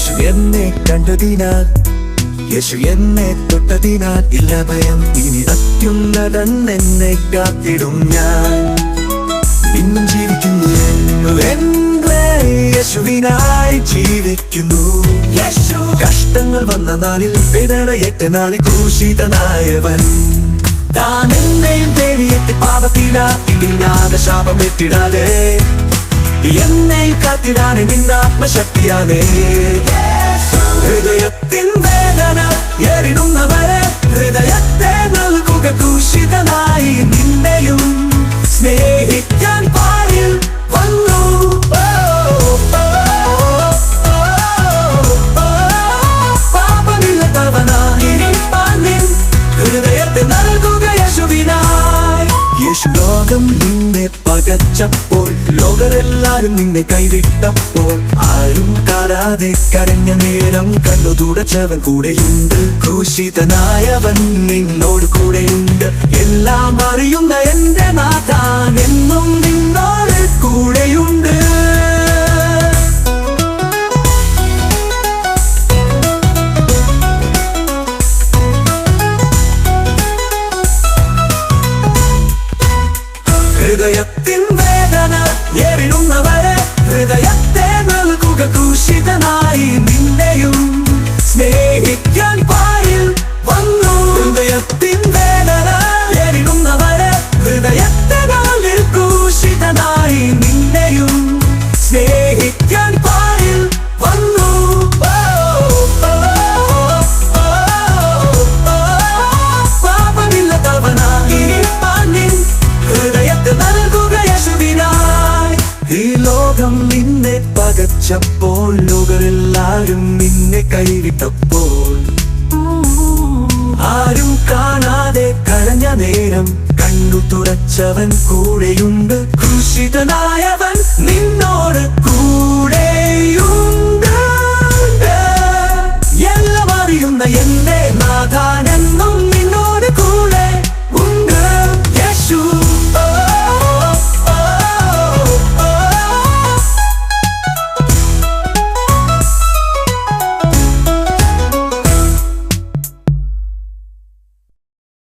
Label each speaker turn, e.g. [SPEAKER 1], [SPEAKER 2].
[SPEAKER 1] യേശു എന്നെ കണ്ടതിനാൽ, യേശു എന്നെ തൊട്ടതിനാൽ ഇല്ല ഭയം. ഇനി അത്യുന്നതൻ എന്നെ കാത്തിടും. ഞാൻ ഇന്നും ജീവിക്കുന്നു എന്നെ യേശുവിനായി ജീവിക്കുന്നു. കഷ്ടങ്ങൾ വന്ന നാളിൽ വേദനയേറ്റ നാളിൽ ക്രൂശിതനായവൻ താൻ എന്നെയും തേടിയെത്തി പാപത്തിലാതെ ശാപമേറ്റിടാതെ എന്നെയും കാത്തിടാനെ നിന്നാത്മശക്തിയാലേ. ഹൃദയത്തിൻ വേദന എറിടുന്നവരെ ഹൃദയത്തെ നൽകുക ക്രൂശിതനായി. നിന്നെയും സ്നേഹിക്കാൻ പാരിൽ വന്നു. ഹൃദയത്തെ നൽകുക യേശുവിനായി. യേശു ലോകം നിന്നെ പകച്ചപ്പോൾ, ലോകരെല്ലാരും നിന്നെ കൈവിട്ടപ്പോൾ, ആരും കാണാതെ കരഞ്ഞ നേരം കണ്ണു തുടച്ചവൻ കൂടെയുണ്ട്. ക്രൂശിതനായവൻ നിന്നോട് കൂടെയുണ്ട്. എല്ലാം അറിയുന്ന എന്റെ നാഥാൻ എന്നും നിന്നോട് കൂടെയുണ്ട്. ഹൃദയത്തിൻ വേദന എറിടുന്നവരെ ഹൃദയത്തെ നൽകുക ക്രൂശിതനായി. നിന്നെയും സ്നേഹിക്കാൻ പാരിൽ വന്നു. ഹൃദയത്തിൻ വേദന എറിടുന്നവരെ ഹൃദയത്തെ നൽകുക ക്രൂശിതനായി. നിന്നെയും സ്നേഹിക്കാൻ പാരിൽ വന്നു. ഈ ലോകം നിന്നെ പകച്ചപ്പോൾ, ലോകരെല്ലാരും നിന്നെ കൈവിട്ടപ്പോൾ, ആരും കാണാതെ കരഞ്ഞ നേരം കണ്ണു തുറച്ചവൻ കൂടെയുണ്ട്. ക്രൂശിതനായവൻ നിന്നോട് കൂടെയുണ്ട്.